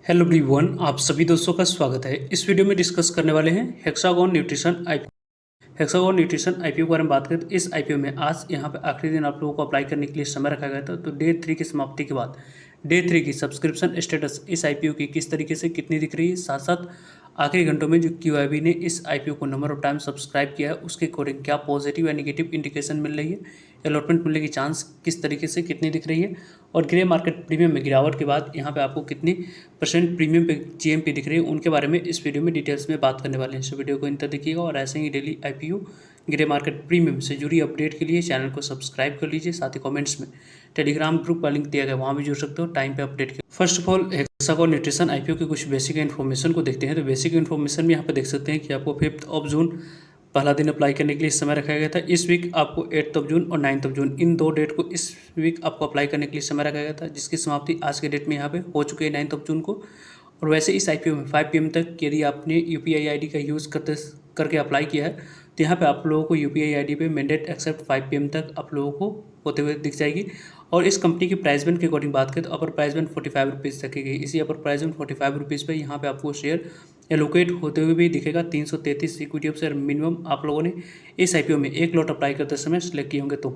Hello everyone, आप सभी दोस्तों का स्वागत है। इस वीडियो में डिस्कस करने वाले हैं हेक्सागोन न्यूट्रिशन आईपीओ के बारे में बात करें तो इस आईपीओ में आज यहाँ पे आखिरी दिन आप लोगों को अप्लाई करने के लिए समय रखा गया था। तो डे 3 की समाप्ति के बाद डे 3 की सब्सक्रिप्शन स्टेटस इस आईपीओ की किस तरीके से कितनी दिख रही है, साथ साथ आखिरी घंटों में जो क्यूआईबी ने इस आईपीओ को नंबर ऑफ टाइम सब्सक्राइब किया है उसके अकॉर्डिंग क्या पॉजिटिव या नेगेटिव इंडिकेशन मिल रही है, अलॉटमेंट मिलने की चांस किस तरीके से कितनी दिख रही है, और ग्रे मार्केट प्रीमियम में गिरावट के बाद यहाँ पे आपको कितनी परसेंट प्रीमियम पे जीएमपी दिख रही है, उनके बारे में इस वीडियो में डिटेल्स में बात करने वाले हैं। इस वीडियो को इंत तक देखिएगा और ऐसे ही daily IPO grey market premium से जुड़ी अपडेट के लिए चैनल को सब्सक्राइब कर लीजिए। साथ ही कमेंट्स में टेलीग्राम ग्रुप का लिंक दिया गया, वहाँ भी जुड़ सकते हो टाइम पे अपडेट के। First of all hexagon nutrition IPO की कुछ बेसिक इन्फॉर्मेशन को देखते हैं। तो बेसिक इन्फॉर्मेशन में यहाँ पे देख सकते हैं कि आपको 5 जून पहला दिन अप्लाई करने के लिए समय रखा गया था। इस वीक आपको 8 जून और 9 जून इन 2 डेट को इस वीक आपको अप्लाई करने के लिए समय रखा गया था, जिसकी समाप्ति आज के डेट में यहाँ पे हो चुकी है 9 जून को। और वैसे इस आईपीओ में 5 PM तक यदि आपने यूपीआई आईडी का यूज़ करके अप्लाई किया है तो यहाँ पे आप लोगों को यूपीआई आईडी पे मैंडेट एक्सेप्ट 5 PM तक आप लोगों को होते हुए दिख जाएगी। और इस कंपनी की प्राइस बैंड के अकॉर्डिंग बात करें तो अपर प्राइस बैंड 45 रुपीज़ तक की गई। इसी अपर प्राइस बैंड 45 रुपीज़ पर यहाँ पे आपको शेयर एलोकेट होते हुए भी दिखेगा। 333 इक्विटी शेयर मिनिमम आप लोगों ने इस आईपीओ में एक लॉट अप्लाई करते समय सेलेक्ट किए होंगे। तो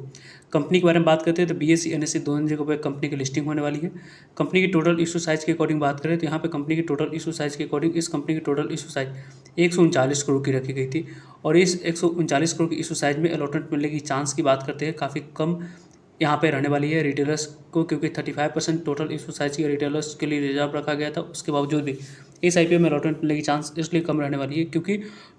कंपनी के बारे में बात करते हैं तो बीएसई एनएसई दोनों जगहों पर कंपनी की लिस्टिंग होने वाली है। कंपनी की टोटल इशू साइज के अकॉर्डिंग बात करें तो यहाँ पे कंपनी की टोटल इशू साइज के अकॉर्डिंग इस कंपनी की टोटल इशू साइज 139 करोड़ की रखी गई थी। और इस 139 करोड़ की इशू साइज में अलॉटमेंट मिलने की चांस की बात करते हैं काफ़ी कम यहाँ पे रहने वाली है रिटेलर्स को, क्योंकि 35% टोटल इशू साइज की रिटेलर्स के लिए रिजर्व रखा गया था। उसके बावजूद भी इस आईपीओ में अलॉटमेंट मिलने की चांस इसलिए कम रहने वाली है क्योंकि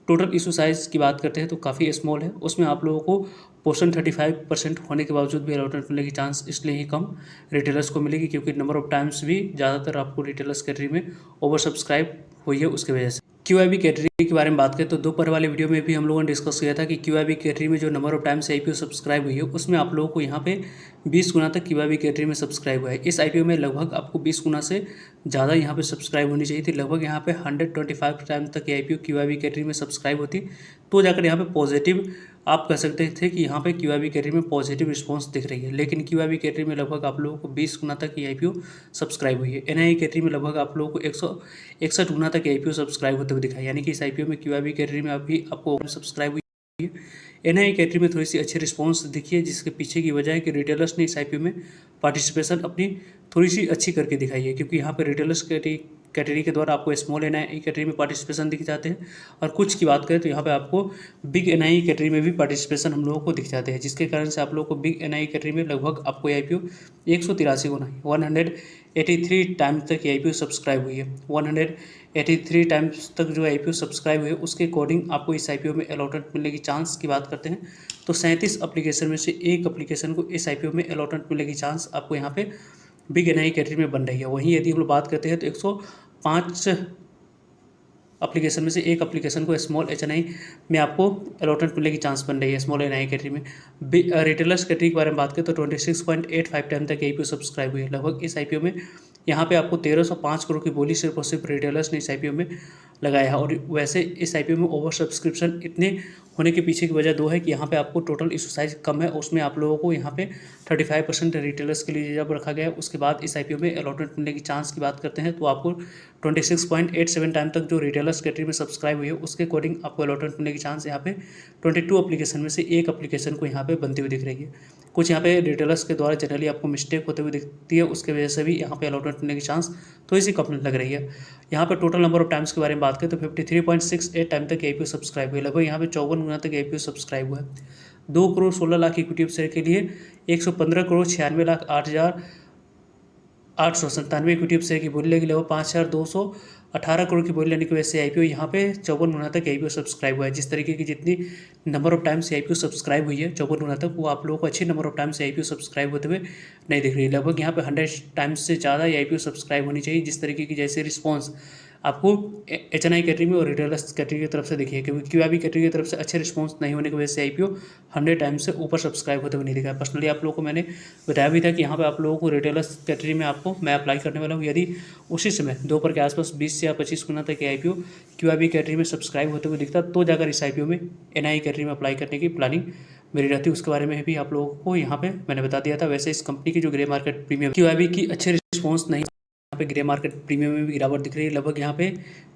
टोटल इशू साइज की बात करते हैं तो काफ़ी स्मॉल है। उसमें आप लोगों को पोर्शन 35% होने के बावजूद भी अलॉटमेंट मिलने की चांस इसलिए ही कम रिटेलर्स को मिलेगी क्योंकि नंबर ऑफ टाइम्स भी ज़्यादातर आपको रिटेलर्स कैटेगरी में ओवर सब्सक्राइब हुई है उसकी वजह से। क्यूआईबी कैटेगरी के बारे में बात करें तो दोपहर वाले वीडियो में भी हम लोगों ने डिस्कस किया था कि क्यूआईबी कैटेगरी में जो number of times IPO subscribe हुई है उसमें आप लोगों को यहाँ पे 20 गुना तक क्यूआईबी कैटेगरी में सब्सक्राइब हुआ है। इस आईपीओ में लगभग आपको 20 गुना से ज़्यादा यहाँ पे सब्सक्राइब होनी चाहिए थी। लगभग यहाँ पे 125 टाइम तक आईपीओ क्यूआईबी कैटेगरी में सब्सक्राइब होती तो जाकर यहाँ पे पॉजिटिव आप कह सकते थे कि यहाँ पे क्यूआईबी कैटेगरी में पॉजिटिव रिस्पांस दिख रही है। लेकिन क्यूआईबी कैटेगरी में लगभग आप लोगों को 20 गुना तक की आईपीओ सब्सक्राइब हुई है। एनआई कैटेगरी में लगभग आप लोगों को 161 गुना तक आईपीओ सब्सक्राइब होते हुए दिखा, यानी कि इस आईपीओ में क्यूआईबी कैटेगरी में अभी आपको सब्सक्राइब हुई है। एनआई कैटेगरी में थोड़ी सी अच्छी रिस्पांस दिखी है, जिसके पीछे की वजह है कि रिटेलर्स ने इस आईपीओ में पार्टिसिपेशन अपनी थोड़ी सी अच्छी करके दिखाई है, क्योंकि यहाँ पर रिटेलर्स कैटेगरी के द्वारा आपको स्मॉल एनआई कैटेगरी में पार्टिसिपेशन दिख जाते हैं। और कुछ की बात करें तो यहाँ पे आपको बिग एनआई कैटेगरी में भी पार्टिसिपेशन हम लोगों को दिख जाते हैं, जिसके कारण से आप लोगों को बिग एनआई कैटेगरी में लगभग आपको आईपीओ 183 गुना 183 टाइम्स तक आईपीओ सब्सक्राइब हुई है। 183 टाइम्स तक जो आईपीओ सब्सक्राइब हुई है उसके अकॉर्डिंग आपको इस आईपीओ में अलॉटमेंट मिलने की चांस की बात करते हैं तो 37 एप्लीकेशन में से एक एप्लीकेशन को इस आईपीओ में अलॉटमेंट मिलने की चांस आपको यहाँ पे बिग एनआई कैटेगरी में बन रही है। वहीं यदि हम लोग बात करते हैं तो 105 एप्लीकेशन में से एक एप्लीकेशन को स्मॉल एचएनआई में आपको अलॉटमेंट मिलने की चांस बन रही है स्मॉल एनआई कैटेगरी में। रिटेलर्स कैटेगरी के बारे में बात करें तो 26.85 टाइम तक आईपीओ सब्सक्राइब हुई है। लगभग इस आईपीओ में यहाँ पे आपको 1305 करोड़ की बोली सिर्फ और सिर्फ रिटेलर्स ने इस आईपीओ में लगाया है। और वैसे इस आईपीओ में ओवर सब्सक्रिप्शन इतने होने के पीछे की वजह दो है कि यहाँ पे आपको टोटल इशू साइज कम है, उसमें आप लोगों को यहाँ पे 35% रिटेलर्स के लिए रिजर्व रखा गया है। उसके बाद इस आईपीओ में अलॉटमेंट मिलने की चांस की बात करते हैं तो आपको 26.87 टाइम तक जो रिटेलर्स कैटेगरी में सब्सक्राइब हुई है उसके अकॉर्डिंग आपको अलॉटमेंट मिलने की चांस यहाँ पे 22 एप्लीकेशन में से एक एप्लीकेशन को यहाँ पे बनती हुई दिख रही है। कुछ यहाँ पे रिटेलर्स के द्वारा जनरली आपको मिस्टेक होते हुए दिखती है, उसके वजह से भी यहाँ पे अलॉटमेंट मिलने की चांस थोड़ी सी कम लग रही है। यहाँ पे टोटल नंबर ऑफ टाइम्स के बारे में बात करें तो 53.68 टाइम तक आईपीओ सब्सक्राइब हुई है। लगभग यहाँ पे 54 गुना तक आईपीओ सब्सक्राइब हुआ है। 2 करोड़ 16 लाख इक्विटी शेयर के लिए 115 करोड़ 96 लाख 8,897 इक्विटी शेयर की बोली लगी। लगभग 5,218 करोड़ की बोली लेने की वजह से आईपीओ यहाँ पे 54 गुना तक आईपीओ सब्सक्राइब हुआ है। जिस तरीके की जितनी number of times IPO subscribe हुई है 54 गुना तक, वो आप लोगों को अच्छी number of times IPO subscribe होते हुए नहीं दिख रही है। लगभग यहाँ पे 100 टाइम्स से ज़्यादा आईपीओ सब्सक्राइब होनी चाहिए, जिस तरीके की जैसे रिस्पॉन्स आपको एचएनआई कैटेगरी में और रिटेलर्स कैटेगरी की तरफ से देखिए, क्योंकि क्यूआईबी कैटेगरी की तरफ से अच्छे रिस्पांस नहीं होने की वजह से आईपीओ 100 टाइम्स से ऊपर सब्सक्राइब होते हुए नहीं दिखा है। पर्सनली आप लोगों को मैंने बताया भी था कि यहाँ पे आप लोगों को रिटेलर्स कैटेगरी में आपको मैं अप्लाई करने वाला हूँ। यदि उसी समय दोपहर के आसपास 20 से या 25 गुना तक आईपीओ क्यूआईबी कैटेगरी में सब्सक्राइब होते हुए दिखता तो जाकर इस आईपीओ में एनआई कैटेगरी में अप्लाई करने की प्लानिंग मेरी रहती। उसके बारे में भी आप लोगों को यहाँ पे मैंने बता दिया था। वैसे इस कंपनी की जो ग्रे मार्केट प्रीमियम क्यूआईबी की अच्छे रिस्पॉन्स नहीं पे ग्रे मार्केट प्रीमियम में भी गिरावट दिख रही है। लगभग यहाँ पे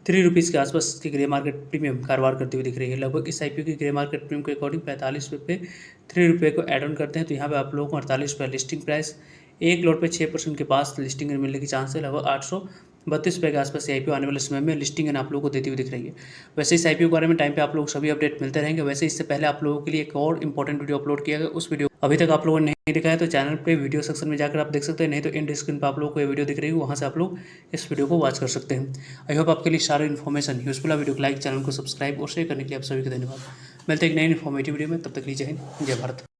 3 रुपीज़ के आसपास की ग्रे मार्केट प्रीमियम कारोबार करती हुई दिख रही है। लगभग इस आईपीओ की ग्रे मार्केट प्रीमियम के अकॉर्डिंग 45 रुपये पे 3 रुपये को ऐड ऑन करते हैं तो यहाँ पे आप लोगों को 48 रुपये लिस्टिंग प्राइस, एक लॉट पे 6% के पास लिस्टिंग मिलने की चांस है। लगभग 832 रुपये के आसपास आईपीओ आने वाले समय में लिस्टिंग आप लोगों को देती हुई दिख रही है। वैसे इस आईपीओ के बारे में टाइम पे आप लोग सभी अपडेट मिलते रहेंगे। वैसे इससे पहले आप लोगों के लिए एक और इंपॉर्टेंट वीडियो अपलोड किया गया, उस वीडियो अभी तक आप लोगों ने नहीं देखा है तो चैनल पे वीडियो सेक्शन में जाकर आप देख सकते हैं, नहीं तो इन स्क्रीन पर आप लोगों को ये वीडियो दिख रही है, वहाँ से आप लोग इस वीडियो को वॉच कर सकते हैं। आई होप आपके लिए सारी इन्फॉर्मेशन यूजफुल है। वीडियो को लाइक, चैनल को सब्सक्राइब और शेयर करने के लिए आप सभी को धन्यवाद। मिलते हैं एक नई इन्फॉर्मेटिव वीडियो में, तब तक लीजिए जय हिंद, जय भारत।